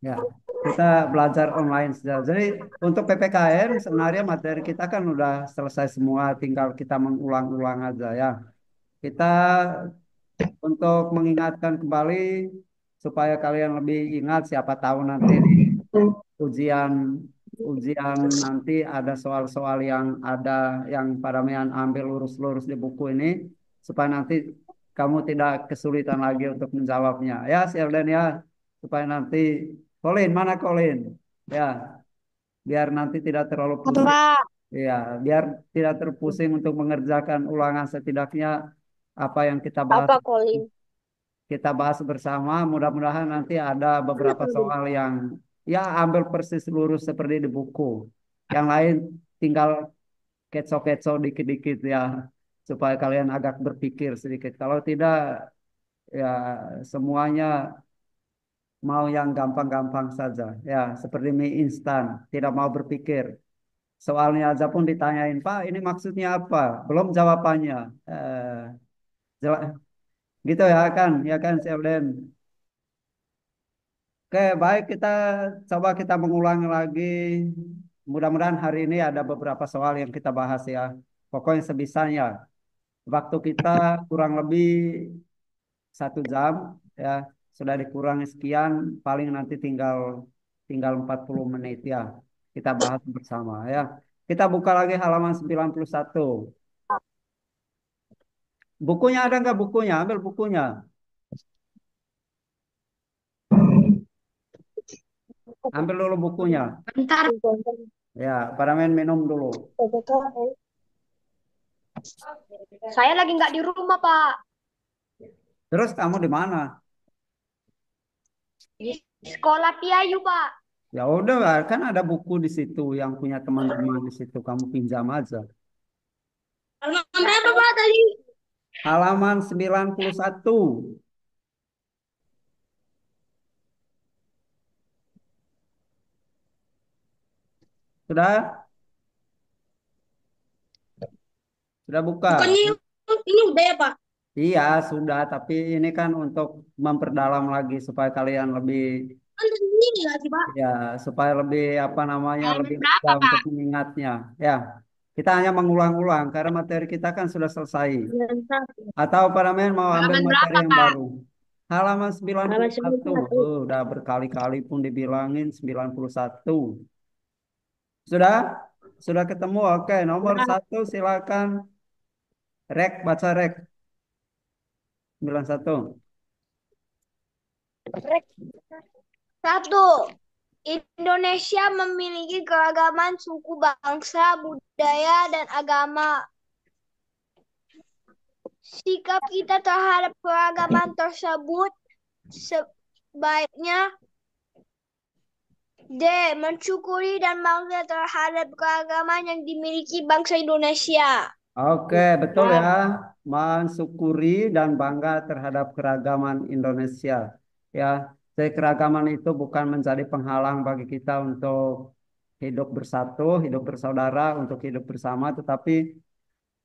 Ya, kita belajar online saja. Jadi untuk PPKN sebenarnya materi kita kan udah selesai semua, tinggal kita mengulang-ulang aja ya. Kita untuk mengingatkan kembali supaya kalian lebih ingat, siapa tahu nanti di ujian ujian nanti ada soal-soal yang ada yang Paramian ambil lurus-lurus di buku ini supaya nanti kamu tidak kesulitan lagi untuk menjawabnya. Ya, Sheldon ya, supaya nanti Colin, mana Colin? Ya, biar nanti tidak terlalu Apa, pusing. Pak? Ya, biar tidak terpusing untuk mengerjakan ulangan setidaknya apa yang Apa, Colin? kita bahas bersama. Mudah-mudahan nanti ada beberapa soal yang ya ambil persis lurus seperti di buku. Yang lain tinggal keco-keco dikit-dikit ya supaya kalian agak berpikir sedikit. Kalau tidak ya semuanya mau yang gampang-gampang saja. Ya, seperti mie instan, tidak mau berpikir. Soalnya aja pun ditanyain, Pak, ini maksudnya apa? Belum jawabannya. Jela- gitu ya kan, Sheldon. Oke, baik coba kita mengulangi lagi. Mudah-mudahan hari ini ada beberapa soal yang kita bahas ya. Pokoknya sebisanya. Waktu kita kurang lebih 1 jam ya. Sudah dikurangi sekian, paling nanti tinggal tinggal 40 menit ya. Kita bahas bersama ya. Kita buka lagi halaman 91. Bukunya ada nggak bukunya? Ambil bukunya. Ambil dulu bukunya. Bentar. Ya, para main minum dulu. Saya lagi nggak di rumah, Pak. Terus kamu di mana? Di sekolah Piayu, Pak. Ya udah, kan ada buku di situ yang punya teman-teman di situ. Kamu pinjam aja. Halaman berapa, Pak, tadi? Halaman 91. Sudah? Sudah buka? Bukannya ini udah ya, Pak? Iya, sudah. Tapi ini kan untuk memperdalam lagi supaya kalian lebih, Kan tadi ini nggak sih, Pak? ya, supaya lebih apa namanya, Halaman lebih berapa, mudah untuk Pak? mengingatnya. Ya, kita hanya mengulang-ulang karena materi kita kan sudah selesai. 91. Atau para men mau ambil Halaman materi berapa, yang Pak? baru. Halaman Halaman 91. 91. Udah berkali-kali pun dibilangin 91. Sudah? Sudah ketemu? Oke, nomor Nah, 1 silakan. Rek, baca rek. 91. satu. Indonesia memiliki keragaman suku bangsa, budaya, dan agama. Sikap kita terhadap keragaman tersebut sebaiknya D. Mensyukuri dan bangga terhadap keragaman yang dimiliki bangsa Indonesia. Oke, betul ya. Nah, Mensyukuri dan bangga terhadap keragaman Indonesia. Ya, jadi keragaman itu bukan menjadi penghalang bagi kita untuk hidup bersatu, hidup bersaudara, untuk hidup bersama, tetapi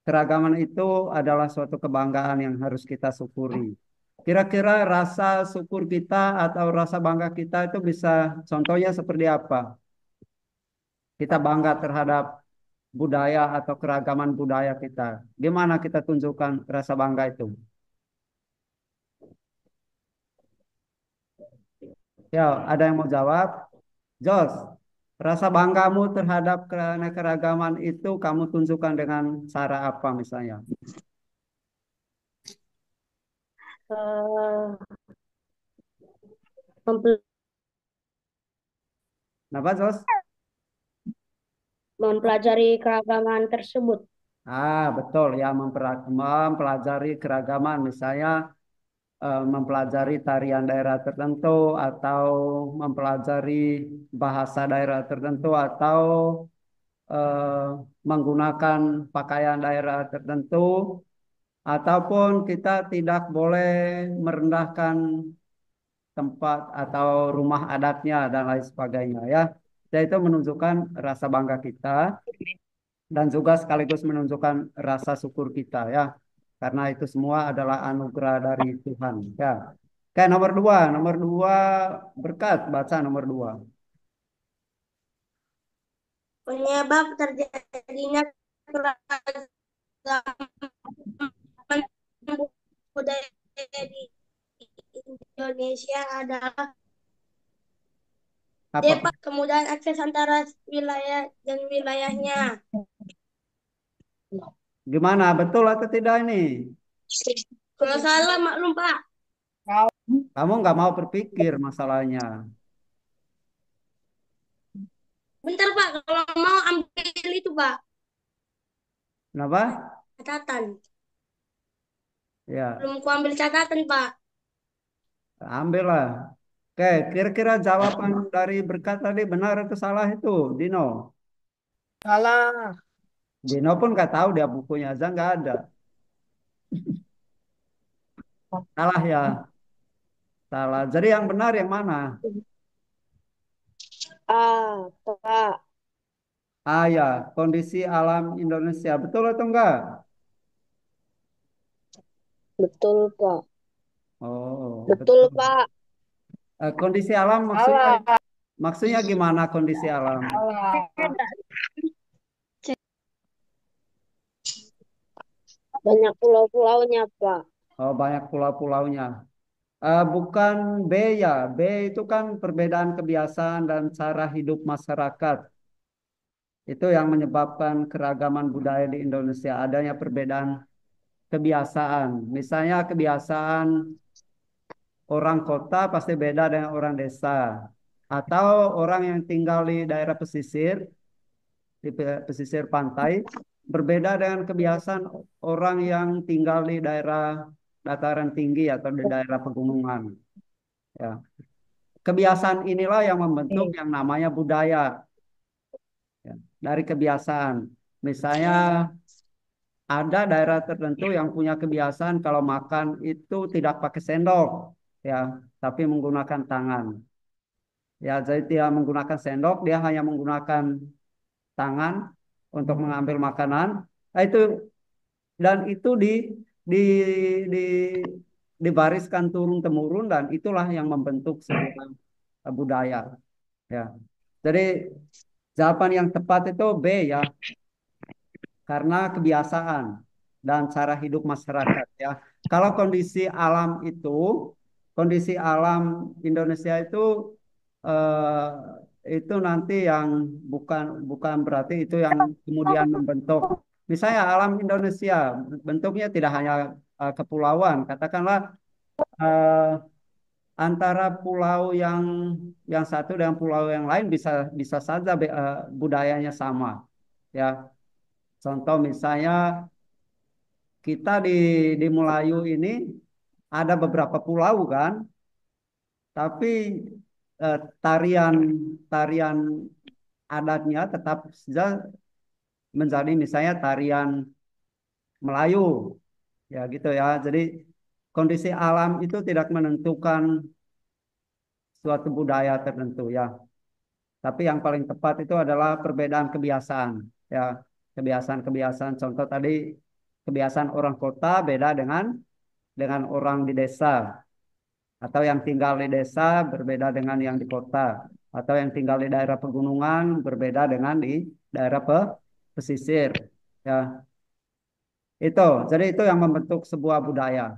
keragaman itu adalah suatu kebanggaan yang harus kita syukuri. Kira-kira rasa syukur kita atau rasa bangga kita itu bisa contohnya seperti apa? Kita bangga terhadap budaya atau keragaman budaya kita. Gimana kita tunjukkan rasa bangga itu? Ya, ada yang mau jawab? Jos, rasa banggamu terhadap keragaman itu kamu tunjukkan dengan cara apa misalnya? eh, mempel- Kenapa, Jos? mempelajari keragaman tersebut. Betul ya, mempelajari keragaman, misalnya mempelajari tarian daerah tertentu atau mempelajari bahasa daerah tertentu atau eh, menggunakan pakaian daerah tertentu ataupun kita tidak boleh merendahkan tempat atau rumah adatnya dan lain sebagainya ya. Jadi itu menunjukkan rasa bangga kita dan juga sekaligus menunjukkan rasa syukur kita ya. Karena itu semua adalah anugerah dari Tuhan ya. Kayak nomor dua berkat, baca nomor dua. Penyebab terjadinya keragaman budaya di Indonesia adalah Apa? Pak, kemudahan akses antara wilayah dan wilayahnya. Gimana? Betul atau tidak ini? Kalau salah maklum Pak. Kamu nggak mau berpikir masalahnya. Bentar Pak, kalau mau ambil itu Pak, Kenapa? catatan. Ya, Belum ku ambil catatan Pak. ambillah. Oke, kira-kira jawaban dari berkat tadi benar atau salah itu, Dino? Salah. Dino pun nggak tahu dia bukunya aja nggak ada. Salah ya, salah. Jadi yang benar yang mana? Ah, Pak. Ah ya, kondisi alam Indonesia. Betul atau enggak? Betul, Pak. Oh, Betul, betul. Pak. Kondisi alam maksudnya Salah. maksudnya gimana kondisi alam? Salah. Banyak pulau-pulaunya, Pak. Oh, banyak pulau-pulaunya. Bukan B ya. B itu kan perbedaan kebiasaan dan cara hidup masyarakat. Itu yang menyebabkan keragaman budaya di Indonesia. Adanya perbedaan kebiasaan. Misalnya kebiasaan orang kota pasti beda dengan orang desa. Atau orang yang tinggal di daerah pesisir, di pesisir pantai, berbeda dengan kebiasaan orang yang tinggal di daerah dataran tinggi atau di daerah pegunungan. Ya. Kebiasaan inilah yang membentuk yang namanya budaya, ya, dari kebiasaan. Misalnya ada daerah tertentu yang punya kebiasaan kalau makan itu tidak pakai sendok, ya, tapi menggunakan tangan. Ya, jadi tidak menggunakan sendok, dia hanya menggunakan tangan untuk mengambil makanan. Nah, itu dan itu di di dibariskan turun temurun dan itulah yang membentuk sebuah budaya. Ya, jadi jawaban yang tepat itu B ya, karena kebiasaan dan cara hidup masyarakat ya. Kalau kondisi alam Indonesia itu nanti yang bukan bukan berarti itu yang kemudian membentuk. Misalnya alam Indonesia bentuknya tidak hanya kepulauan, katakanlah eh, antara pulau yang satu dengan pulau yang lain bisa bisa saja budayanya sama ya. Contoh misalnya kita di Melayu ini ada beberapa pulau kan, tapi tarian tarian adatnya tetap saja menjadi misalnya tarian Melayu, ya gitu ya. Jadi kondisi alam itu tidak menentukan suatu budaya tertentu ya. Tapi yang paling tepat itu adalah perbedaan kebiasaan, ya. Kebiasaan-kebiasaan. Contoh tadi kebiasaan orang kota beda dengan orang di desa, atau yang tinggal di desa berbeda dengan yang di kota, atau yang tinggal di daerah pegunungan berbeda dengan di daerah pesisir. Ya, itu. Jadi itu yang membentuk sebuah budaya,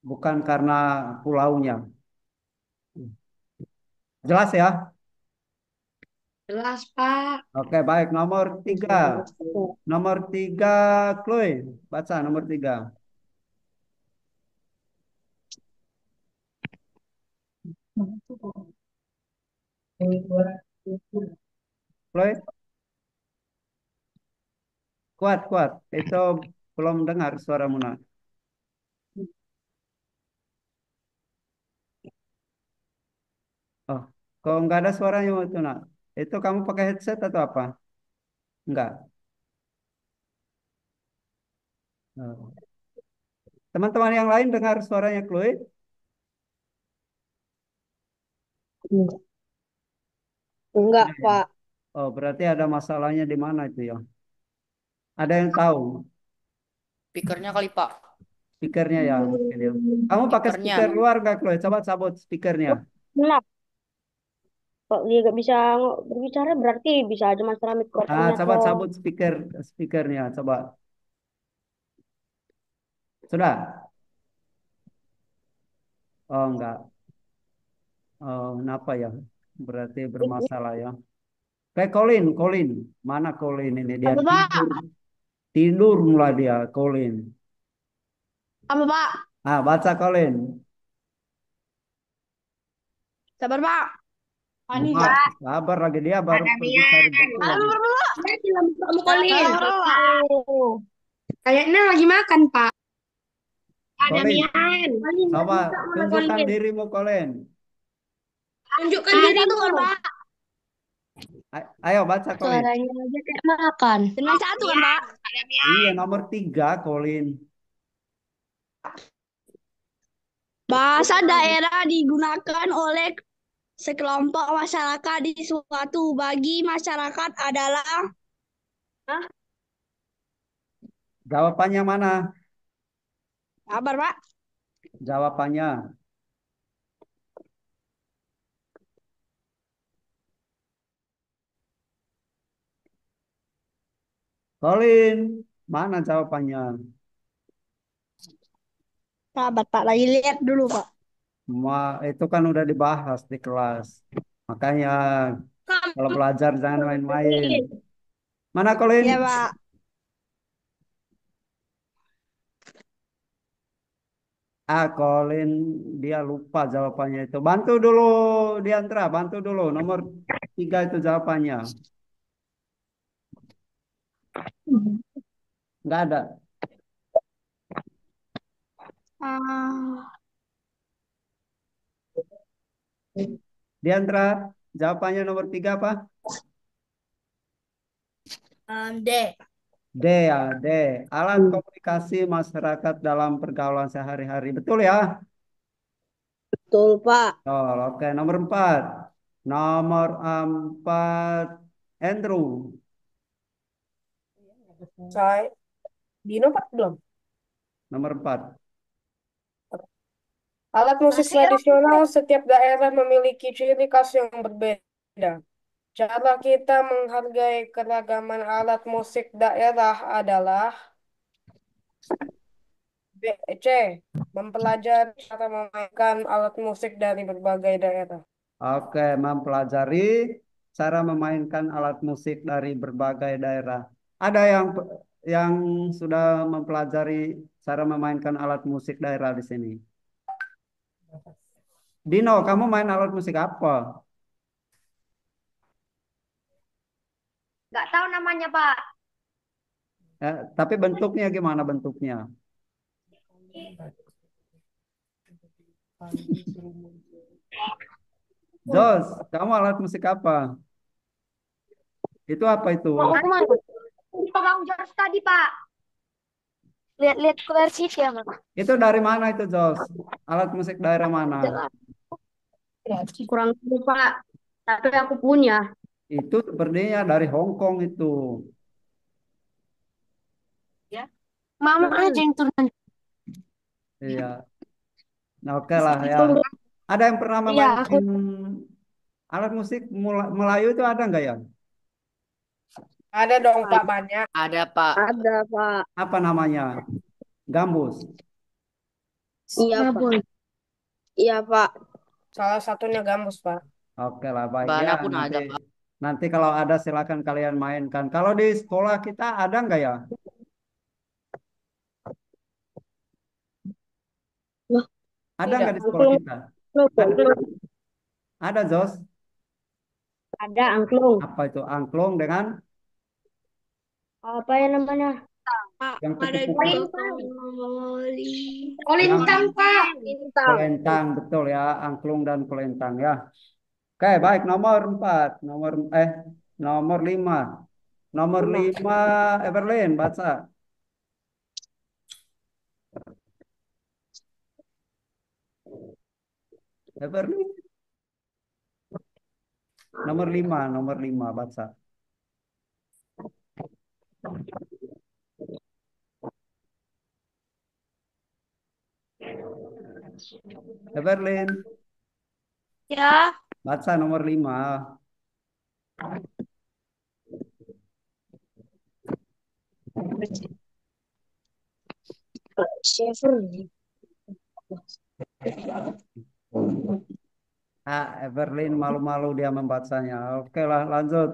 bukan karena pulaunya. Jelas ya? Jelas Pak. Oke, baik. Nomor tiga. Nomor tiga, Chloe. Baca nomor tiga. Chloe, kuat, kuat. Itu belum dengar suara Muna. Oh, kok nggak ada suaranya itu, nak? Itu kamu pakai headset atau apa? Enggak. Oh. Teman-teman yang lain dengar suaranya Chloe? Enggak, Tidak ya? Pak. Oh, berarti ada masalahnya di mana itu ya? Ada yang tahu? Speakernya kali Pak. Speakernya ya. Mungkin ya. Kamu pakai Speakernya. speaker luar nggak, Chloe? Coba cabut speakernya. Kenapa? Kok dia gak bisa berbicara berarti bisa aja masalah mikrofonnya Coba kok. cabut speakernya. Coba. Sudah? Oh, enggak. Oh, kenapa ya? Berarti bermasalah ya. Kayak Colin. Mana Colin ini? Dia Apa, tidur. Pak? Tidur mulai dia, Colin. Apa, Pak? Baca Colin. Sabar, Pak. Ani. Mak, sabar lagi dia baru Ada pergi cari Mian. buku lagi. Sabar, Pak. Saya bilang kamu Sabar, Kolin. Pak. Kayaknya lagi makan, Pak. Ada Colin, Mian. Kolin, coba buka mana tunjukkan Kolin? dirimu, Colin. Tunjukkan Ada dirimu. tuh kan, Pak? Ayo baca, Colin. Suaranya aja kayak makan. Dengan satu kan, Pak? Ada Mian. Iya, nomor 3, Colin. Bahasa daerah digunakan oleh sekelompok masyarakat di suatu bagi masyarakat adalah Jawabannya mana? sabar, Pak. Jawabannya. Colin, mana jawabannya? Sabar, Pak. Lagi lihat dulu, Pak. Itu kan udah dibahas di kelas. Makanya kalau belajar jangan main-main. Mana Colin? Ya, Pak. Colin dia lupa jawabannya itu. Bantu dulu Diantra, bantu dulu. Nomor 3 itu jawabannya. Nggak ada. Ah, Diantra, jawabannya nomor 3 apa? D. D ya, D. Alat komunikasi masyarakat dalam pergaulan sehari-hari. Betul ya? Betul, Pak. Oh, oke. Nomor 4. Nomor 4. Andrew. Saya Dino Pak belum. Nomor 4. Alat musik tradisional setiap daerah memiliki ciri khas yang berbeda. Cara kita menghargai keragaman alat musik daerah adalah B, C. Mempelajari cara memainkan alat musik dari berbagai daerah. Oke, mempelajari cara memainkan alat musik dari berbagai daerah. Ada yang sudah mempelajari cara memainkan alat musik daerah di sini. Dino, kamu main alat musik apa? Nggak tahu namanya, Pak. Tapi bentuknya gimana bentuknya? Jos, kamu alat musik apa? Itu apa itu? Mau kemana? Di Pabang Jos tadi, Pak. Lihat-lihat keluar situ ya, Mas. Itu dari mana itu, Jos? Alat musik daerah mana? Kurang tahu, Pak. Tapi aku punya. Itu sepertinya dari Hong Kong itu. Mama aja yang turun. Iya. Nah, oke lah ya. Ada yang pernah Iya, aku memainkan alat musik Melayu itu ada nggak ya? Ada dong Pak banyak. Ada, Pak. ada, Pak. Apa namanya? Gambus. Iya, Pak. Iya, Pak. Salah satunya gambus Pak. Oke lah, baik ya. Bahannya pun Nanti, ada, Pak. nanti kalau ada silakan kalian mainkan. Kalau di sekolah kita ada nggak ya? Wah, Ada Tidak. nggak di sekolah kita? Ada, ada Jos. ada angklung. Apa itu? Angklung dengan Apa ya namanya? yang Ada kupu-kupu. juga koli. Kolintang Pak. Bintang. Kolentang, betul ya. Angklung dan kolentang ya. Oke, baik. Nomor 4. Nomor 5. Nomor 5, Everlyn, baca. Everlyn. Nomor 5, baca. Everlyn, Ya. baca nomor 5. Sever. Ah, Everlyn malu-malu dia membacanya. Oke lah, lanjut.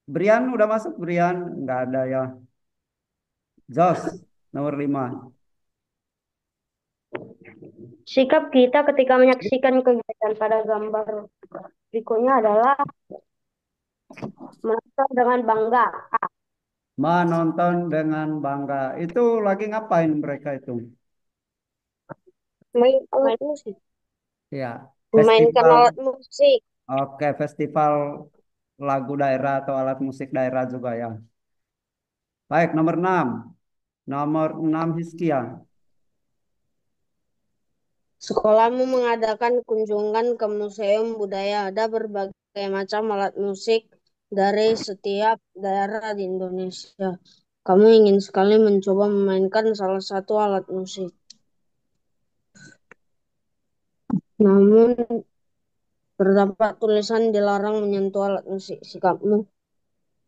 Brian udah masuk, Brian? Nggak ada ya. Jos, nomor 5. Sikap kita ketika menyaksikan kegiatan pada gambar berikutnya adalah menonton dengan bangga. Menonton dengan bangga. Itu lagi ngapain mereka itu? Main musik. Ya, Memainkan festival. alat musik. Oke, festival lagu daerah atau alat musik daerah juga ya. Baik, nomor 6. Nomor 6 Hiskia. Sekolahmu mengadakan kunjungan ke museum budaya. Ada berbagai macam alat musik dari setiap daerah di Indonesia. Kamu ingin sekali mencoba memainkan salah satu alat musik. Namun terdapat tulisan dilarang menyentuh alat musik. Sikapmu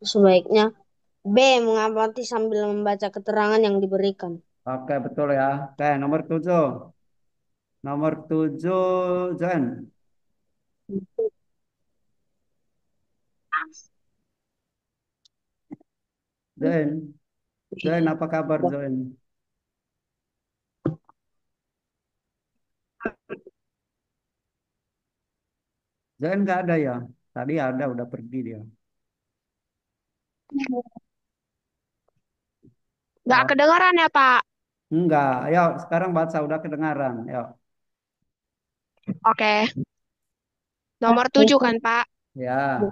sebaiknya B. Mengamati sambil membaca keterangan yang diberikan. Oke, betul ya. Oke, nomor 7. Nomor 7, Jen. Jen, Jen, apa kabar Jen? Jen nggak ada ya? Tadi ada, udah pergi dia. Nggak Oh, kedengaran ya, Pak? enggak. Ayo, sekarang baca udah kedengaran. Yuk. Oke. Nomor 7 kan, Pak? Ya.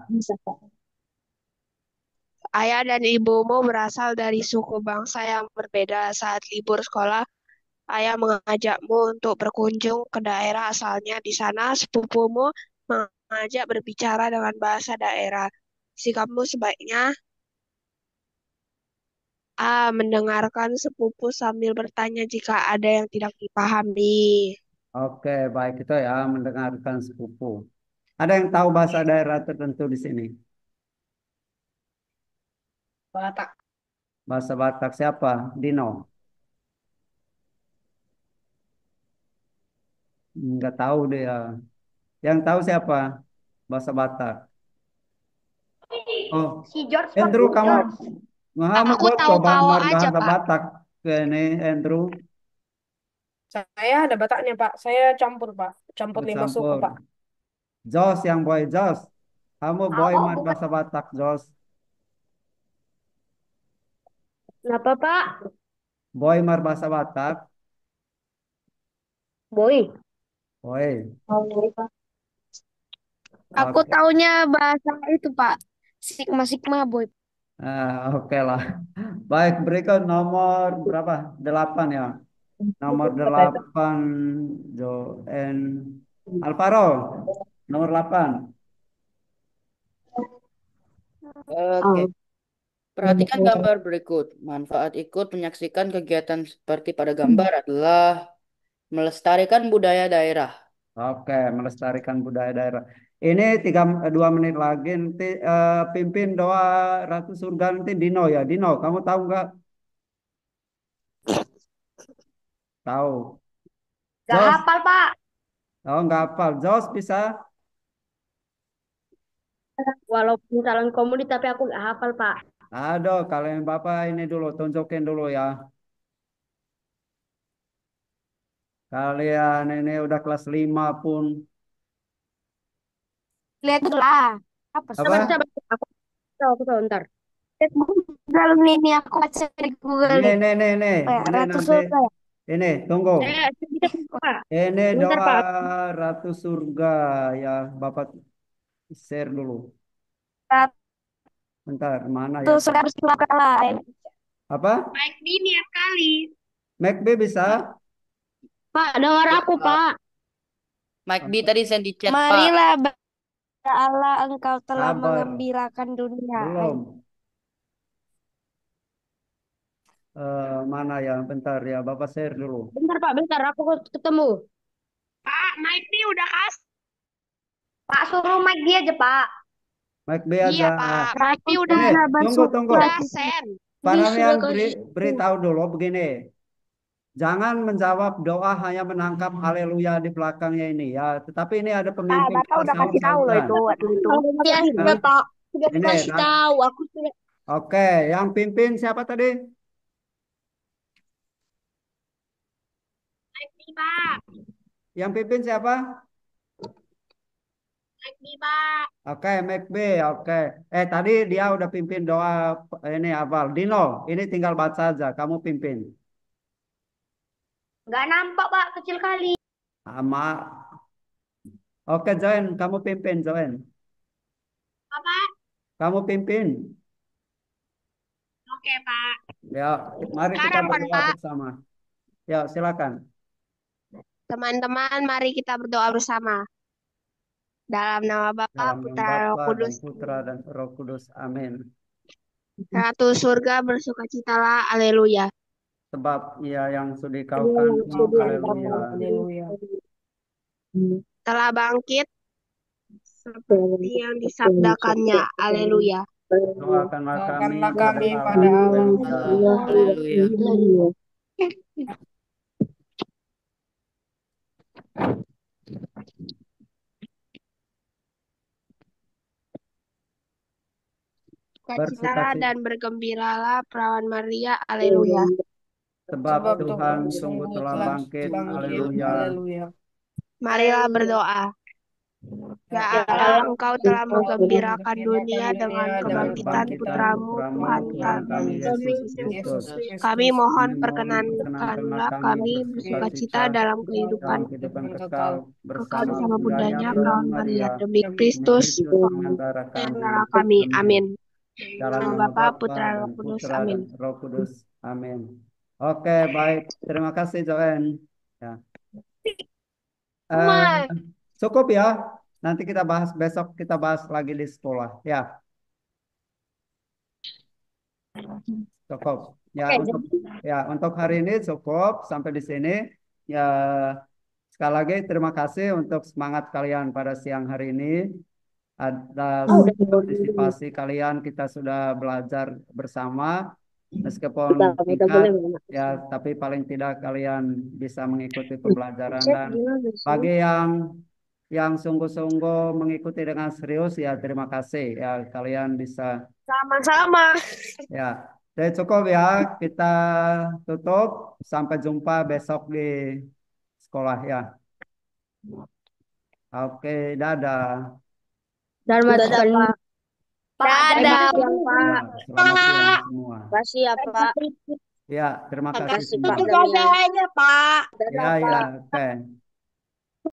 Ayah dan ibumu berasal dari suku bangsa yang berbeda. Saat libur sekolah, ayah mengajakmu untuk berkunjung ke daerah asalnya. Di sana, sepupumu mengajak berbicara dengan bahasa daerah. Sikapmu sebaiknya A. Mendengarkan sepupu sambil bertanya jika ada yang tidak dipahami. Oke, baik itu ya, mendengarkan sepupu. Ada yang tahu bahasa daerah tertentu di sini? Batak. Bahasa Batak siapa? Dino. Nggak tahu dia. Yang tahu siapa? Bahasa Batak. Oh, Si George, Pak. Andrew, kamu George. kamu Aku buat tahu coba Pao aja, bahasa Pak. Batak ke ini, Andrew. Saya ada Bataknya, Pak. Saya campur, Pak. Campur 5 suku, Campur. Pak. Jos yang boy Jos. Kamu boy Oh, mat bukan. bahasa Batak Jos. Kenapa, Pak? Boy mar bahasa Batak. Boy. Boy. Oh, boy, Pak. Aku Oke. taunya bahasa itu, Pak. Sigma-sigma, boy. Oke lah. Baik, berikut nomor berapa? 8 ya. Nomor 8 Joen Alvaro. Nomor 8. Oke, Oh. perhatikan gambar berikut. Manfaat ikut menyaksikan kegiatan seperti pada gambar adalah melestarikan budaya daerah. Oke, melestarikan budaya daerah. Ini 2 menit lagi nanti pimpin doa Ratu Surga nanti Dino ya. Dino, kamu tahu nggak? Tahu. Gak Jos, hafal, Pak. oh nggak hafal. Jos bisa? Walaupun calon komudi, tapi aku gak hafal, Pak. Aduh, kalian Bapak ini dulu, tunjukin dulu ya. Kalian ini udah kelas 5 pun. Lihat dulu lah. Apa sih? Sabar, Apa? sabar. Aku tahu, ntar. Lihat Google nih, nih aku baca di Google nih. Nih. Kayak Ini Ratu nanti, Surga ya. ini tunggu. Saya bisa, Pak. Ini Sebentar, doa Pak. Ratu Surga ya. Bapak share dulu. Bentar, mana Ratu ya? Surga harus lah. Apa? Baik ini ya sekali. McB bisa? Pak, dengar Ya, aku, Pak. Pak. Mike B tadi send di chat, Pak. Marilah ya Allah, engkau telah Sabar. mengembirakan dunia. Belum. Mana ya? Bentar ya, Bapak share dulu. Bentar, Pak. Bentar, aku ketemu. Pak, Mike nih udah kasih. Pak, suruh mic dia aja, Pak. Mike B Iya, aja. Pak. Ah, Mike nih udah ini tunggu. udah send. Faramian beritahu dulu begini. Jangan menjawab doa hanya menangkap haleluya di belakangnya ini ya. Tetapi ini ada Pak, pemimpin Bapak kita udah kasih tahu loh saut-sautan. itu waktu itu. Ya, sudah Hah? Pak. Sudah Ini, kasih tahu. Aku sudah. oke. Yang pimpin siapa tadi? Mike nih, Pak. Yang pimpin siapa? Mike nih, Pak. Oke, McB. Oke. Tadi dia udah pimpin doa ini hafal. Dino, ini tinggal baca aja. Kamu pimpin. Nggak nampak, Pak, kecil kali. Sama. Oke, Join. Kamu pimpin, Join. Apa? Kamu pimpin. Oke, Pak. Ya, mari kita Sekarang kan, berdoa Pak. bersama. Ya, silakan. Teman-teman, mari kita berdoa bersama. Dalam nama Bapa, Dalam nama Putra, Roh Bapa dan Kudus. Putra dan Roh Kudus. Amin. Ratu surga bersukacitalah. Haleluya. Sebab ia yang sudi kau kandung. Haleluya. Haleluya. Telah bangkit seperti yang disabdakannya. Haleluya. Doakanlah kami Doakanlah pada kami Allah. pada Allah. Haleluya. Haleluya. Sukacitalah Bersukacita. dan bergembiralah perawan Maria. Haleluya. Sebab Sebab Tuhan Tuhan sungguh sungguh telah telah bangkit. bangkit. Haleluya. Haleluya. Marilah berdoa. Ya Allah, Engkau telah menggembirakan dunia dengan kebangkitan Putramu, Tuhan kami, Yesus Kristus. Kami mohon perkenankanlah perkenankanlah kami bersukacita dalam kehidupan kehidupan kekal kekal bersama bersama Bundanya Bundanya Perawan Maria. Demi Kristus Kristus, pengantara antara kami. Amin. Dalam Nama nama Bapa, Bapa Putra, dan Roh Kudus. Putra Amin. dan Roh Kudus. Amin. Oke, baik. Terima kasih, Joen. Ya. Eh, cukup ya. Nanti kita bahas besok, kita bahas lagi di sekolah. Ya, cukup. Untuk hari ini cukup sampai di sini. Ya, sekali lagi terima kasih untuk semangat kalian pada siang hari ini. Atas partisipasi kalian kita sudah belajar bersama. Meskipun singkat, ya, tapi paling tidak kalian bisa mengikuti pembelajaran dan bagi yang sungguh-sungguh mengikuti dengan serius ya terima kasih ya kalian bisa Sama-sama. ya. Jadi cukup ya kita tutup sampai jumpa besok di sekolah ya. Oke, dadah. Selamat siang, Pak. Dadah. Ya, selamat siang semua. Terima kasih ya, Pak. Ya, terima kasih Terima kasih, semua. Pak Damian. Pak. Ya, ya, oke.